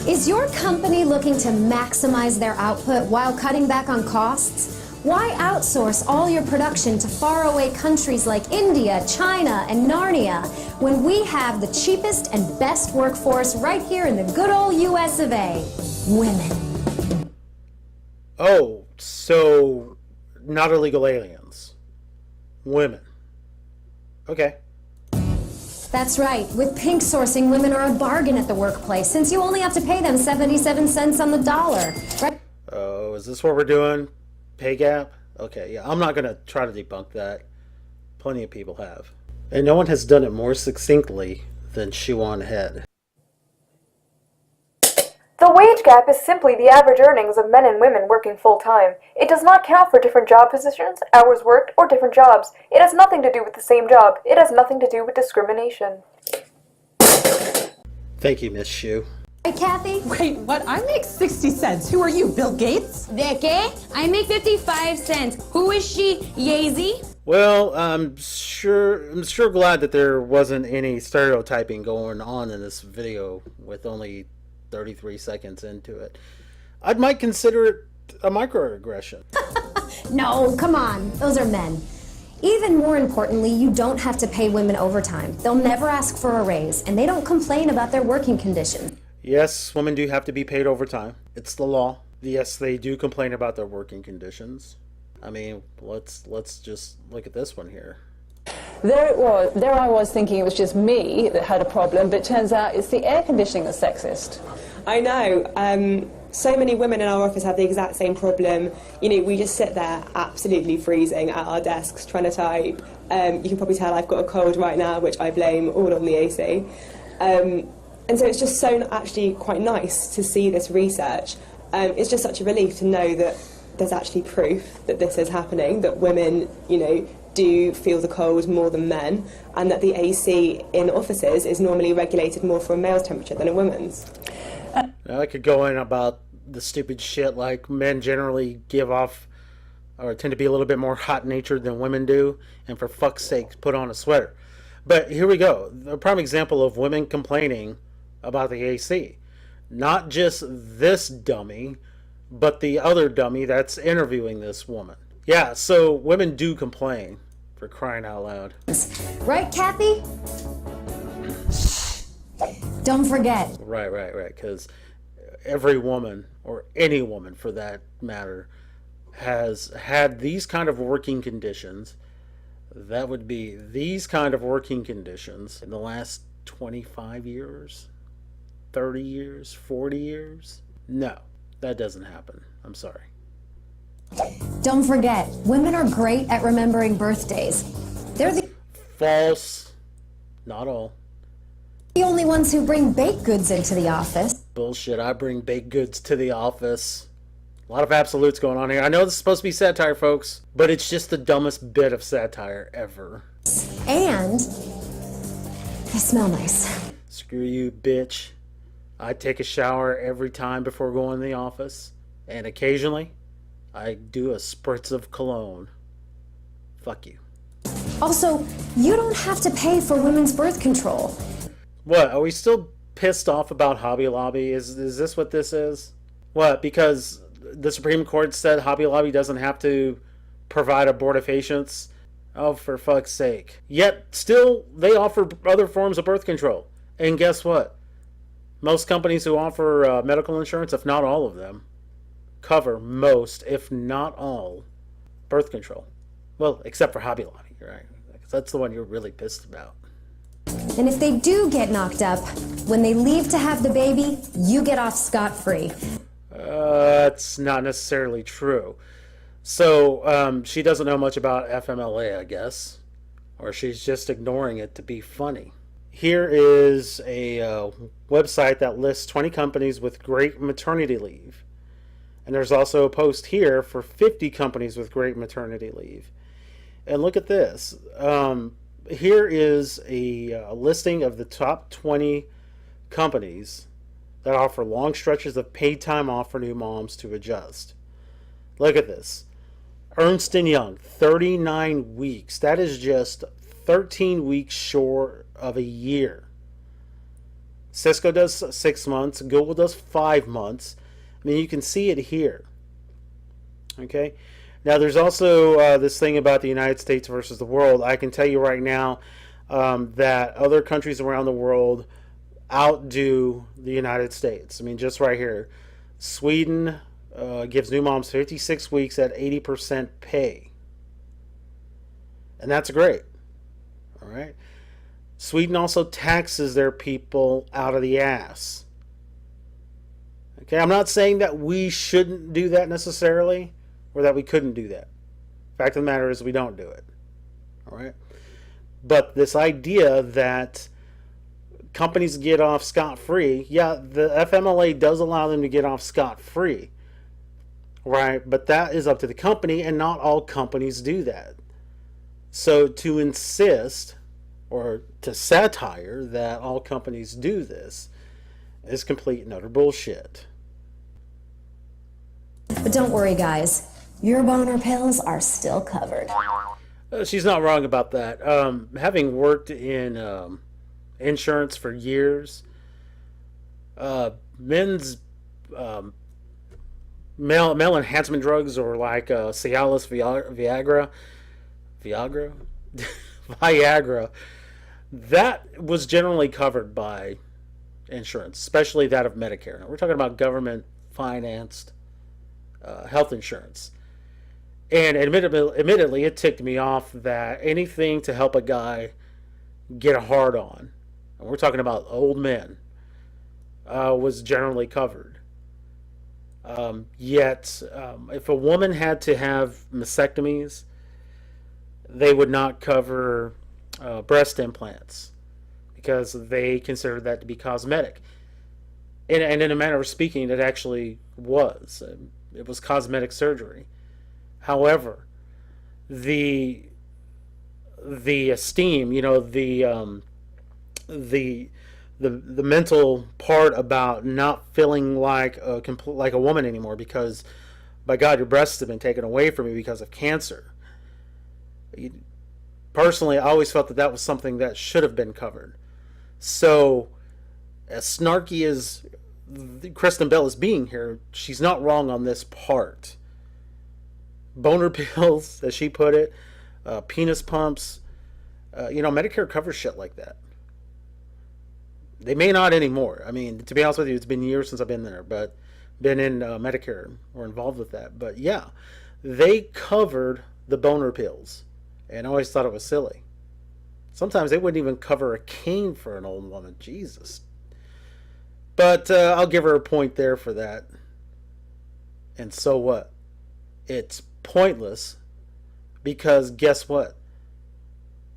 Is your company looking to maximize their output while cutting back on costs? Why outsource all your production to faraway countries like India, China, and Narnia when we have the cheapest and best workforce right here in the good old US of A? Women. Oh, so not illegal aliens. Women. Okay. That's right. With pink sourcing, women are a bargain at the workplace since you only have to pay them 77 cents on the dollar. Right? Oh, is this what we're doing? Pay gap? Okay, yeah, I'm not going to try to debunk that. Plenty of people have. And no one has done it more succinctly than Siobhan Head. The wage gap is simply the average earnings of men and women working full-time. It does not count for different job positions, hours worked, or different jobs. It has nothing to do with the same job. It has nothing to do with discrimination. Thank you, Miss Shu. Hey, Kathy? Wait, what? I make 60 cents. Who are you, Bill Gates? ¿De qué? I make 55 cents. Who is she? Yeezy? Well, I'm sure glad that there wasn't any stereotyping going on in this video with only 33 seconds into it. I might consider it a microaggression. No, come on. Those are men. Even more importantly, you don't have to pay women overtime. They'll never ask for a raise, and they don't complain about their working conditions. Yes, women do have to be paid overtime. It's the law. Yes, they do complain about their working conditions. I mean, let's just look at this one here. There it was. There I was thinking it was just me that had a problem, but it turns out it's the air conditioning that's sexist. I know. So many women in our office have the exact same problem. You know, we just sit there absolutely freezing at our desks trying to type. You can probably tell I've got a cold right now, which I blame all on the AC. And so it's just so actually quite nice to see this research. It's just such a relief to know that there's actually proof that this is happening, that women, you know, do feel the cold more than men, and that the AC in offices is normally regulated more for a male's temperature than a woman's. Now, I could go in about the stupid shit like men generally give off or tend to be a little bit more hot-natured than women do, and for fuck's sake, put on a sweater. But here we go. A prime example of women complaining about the AC. Not just this dummy, but the other dummy that's interviewing this woman. Yeah, so women do complain, for crying out loud. Right, Kathy? Don't forget. Right, because every woman, or any woman for that matter, has had these kind of working conditions. That would be these kind of working conditions in the last 25 years, 30 years, 40 years. No, that doesn't happen. I'm sorry. Don't forget, women are great at remembering birthdays. They're the False. Not all. only ones who bring baked goods into the office. Bullshit. I bring baked goods to the office. A lot of absolutes going on here. I know this is supposed to be satire, folks, but it's just the dumbest bit of satire ever. And they smell nice. Screw you, bitch. I take a shower every time before going to the office, and occasionally I do a spritz of cologne. Fuck you. Also, you don't have to pay for women's birth control. What, are we still pissed off about Hobby Lobby? Is this what this is? What, because the Supreme Court said Hobby Lobby doesn't have to provide abortifacients? Oh, for fuck's sake. Yet, still, they offer other forms of birth control. And guess what? Most companies who offer medical insurance, if not all of them, cover most, if not all, birth control. Well, except for Hobby Lobby, right? Because that's the one you're really pissed about. And if they do get knocked up, when they leave to have the baby, you get off scot-free. That's not necessarily true. So, she doesn't know much about FMLA, I guess. Or she's just ignoring it to be funny. Here is a website that lists 20 companies with great maternity leave. And there's also a post here for 50 companies with great maternity leave. And look at this. Here is a listing of the top 20 companies that offer long stretches of paid time off for new moms to adjust. Look at this. Ernst & Young, 39 weeks. That is just 13 weeks short of a year. Cisco does 6 months. Google does 5 months. I mean, you can see it here. Okay. Now, there's also this thing about the United States versus the world. I can tell you right now that other countries around the world outdo the United States. I mean, just right here. Sweden gives new moms 56 weeks at 80% pay. And that's great. All right. Sweden also taxes their people out of the ass. Okay, I'm not saying that we shouldn't do that necessarily, or that we couldn't do that. Fact of the matter is we don't do it. All right. But this idea that companies get off scot-free, yeah, the FMLA does allow them to get off scot-free. Right? But that is up to the company, and not all companies do that. So to insist or to satire that all companies do this is complete and utter bullshit. But don't worry, guys. Your boner pills are still covered. She's not wrong about that. Having worked in insurance for years, men's male enhancement drugs, or like Cialis, Viagra, that was generally covered by insurance, especially that of Medicare. Now, we're talking about government financed health insurance. And admittedly, it ticked me off that anything to help a guy get a hard on, and we're talking about old men, was generally covered. Yet, if a woman had to have mastectomies, they would not cover breast implants because they considered that to be cosmetic. And in a manner of speaking, it actually was. It was cosmetic surgery. However, the esteem, the mental part about not feeling like a woman anymore because, by God, your breasts have been taken away from you because of cancer. Personally, I always felt that was something that should have been covered. So, as snarky as Kristen Bell is being here, she's not wrong on this part. Boner pills, as she put it, penis pumps, Medicare covers shit like that. They may not anymore. I mean, to be honest with you, it's been years since I've been there, but been in Medicare or involved with that. But yeah, they covered the boner pills, and I always thought it was silly. Sometimes they wouldn't even cover a cane for an old woman. Jesus. But I'll give her a point there for that. And so what? It's pointless, because guess what?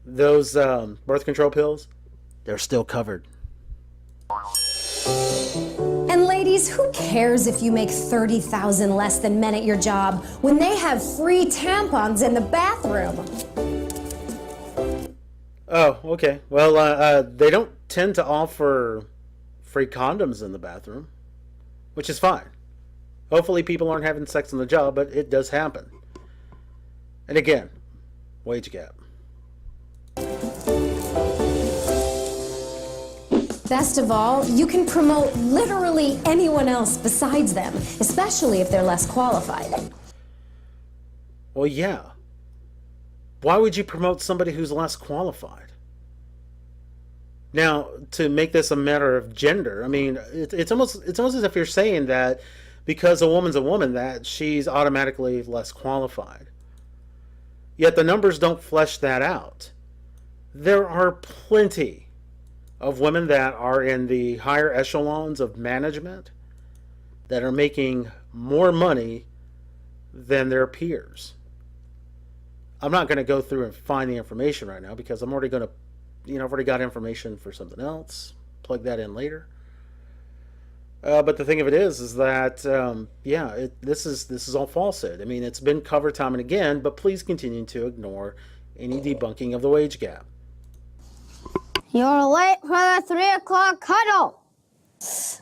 Those birth control pills, they're still covered. And ladies, who cares if you make $30,000 less than men at your job when they have free tampons in the bathroom? Oh, okay. Well, they don't tend to offer free condoms in the bathroom, which is fine. Hopefully people aren't having sex on the job, but it does happen. And again, wage gap. Best of all, you can promote literally anyone else besides them, especially if they're less qualified. Well, yeah. Why would you promote somebody who's less qualified? Now, to make this a matter of gender, I mean, it's almost as if you're saying that because a woman's a woman, that she's automatically less qualified. Yet the numbers don't flesh that out. There are plenty of women that are in the higher echelons of management that are making more money than their peers. I'm not going to go through and find the information right now because I'm already going to, I've already got information for something else. Plug that in later. But the thing of it is that, this is all falsehood. I mean, it's been covered time and again, but please continue to ignore any debunking of the wage gap. You're late for the 3 o'clock cuddle.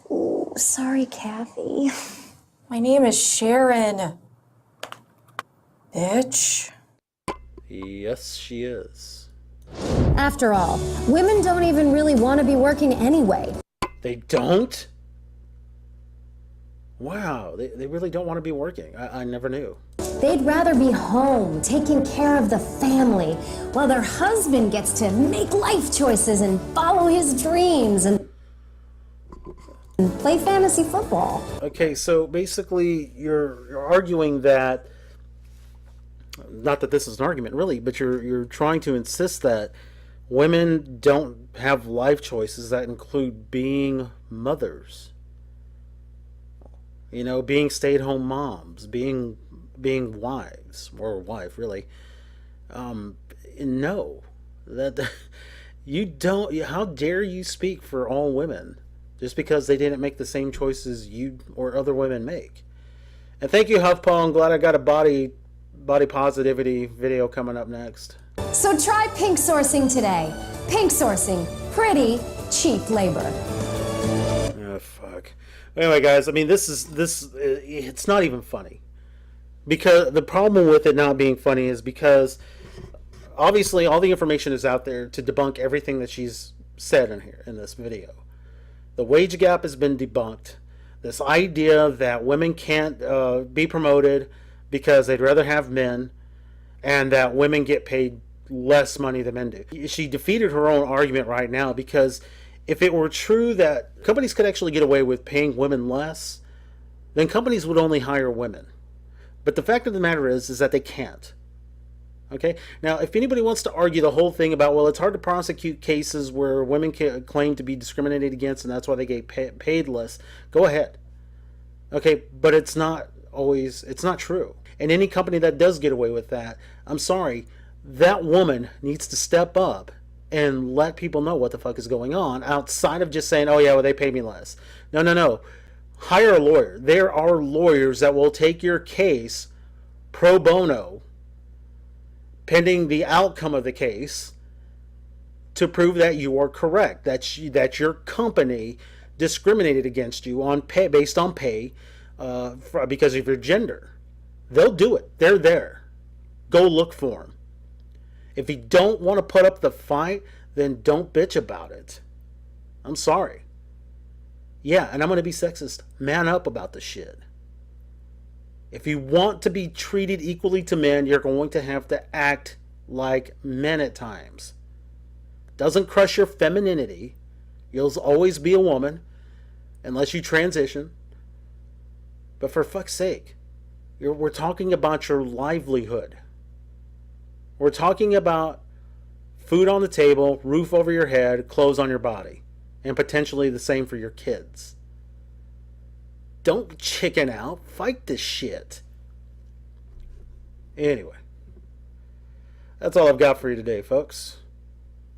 Ooh, sorry, Kathy. My name is Sharon. Bitch. Yes, she is. After all, women don't even really want to be working anyway. They don't? Wow, they really don't want to be working. I never knew. They'd rather be home, taking care of the family, while their husband gets to make life choices and follow his dreams and play fantasy football. Okay, so basically you're arguing that, not that this is an argument really, but you're trying to insist that women don't have life choices that include being mothers. You know, being stay-at-home moms, being wives, or wife really. No, that you don't. How dare you speak for all women just because they didn't make the same choices you or other women make? And thank you, HuffPo. I'm glad I got a body positivity video coming up next. So try pink sourcing today. Pink sourcing, pretty cheap labor. Oh fuck. Anyway, guys, I mean, this it's not even funny. Because the problem with it not being funny is because obviously all the information is out there to debunk everything that she's said in this video. The wage gap has been debunked. This idea that women can't be promoted because they'd rather have men, and that women get paid less money than men do. She defeated her own argument right now, because if it were true that companies could actually get away with paying women less, then companies would only hire women. But the fact of the matter is that they can't. Okay? Now, if anybody wants to argue the whole thing about, well, it's hard to prosecute cases where women claim to be discriminated against and that's why they get paid less, go ahead. Okay? But it's not true. And any company that does get away with that, I'm sorry, that woman needs to step up and let people know what the fuck is going on outside of just saying, oh yeah, well, they pay me less. No. Hire a lawyer. There are lawyers that will take your case pro bono, pending the outcome of the case, to prove that you are correct, that your company discriminated against you on pay, based on pay, because of your gender. They'll do it. They're there. Go look for them. If you don't want to put up the fight, then don't bitch about it. I'm sorry. Yeah, and I'm going to be sexist. Man up about the shit. If you want to be treated equally to men, you're going to have to act like men at times. Doesn't crush your femininity. You'll always be a woman unless you transition. But for fuck's sake, we're talking about your livelihood. We're talking about food on the table, roof over your head, clothes on your body, and potentially the same for your kids. Don't chicken out. Fight this shit. Anyway, that's all I've got for you today, folks.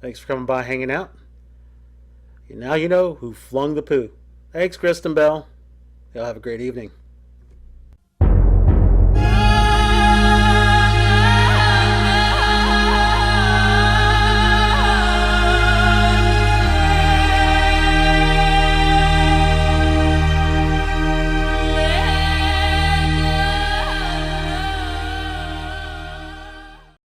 Thanks for coming by, hanging out. Now you know who flung the poo. Thanks, Kristen Bell. Y'all have a great evening.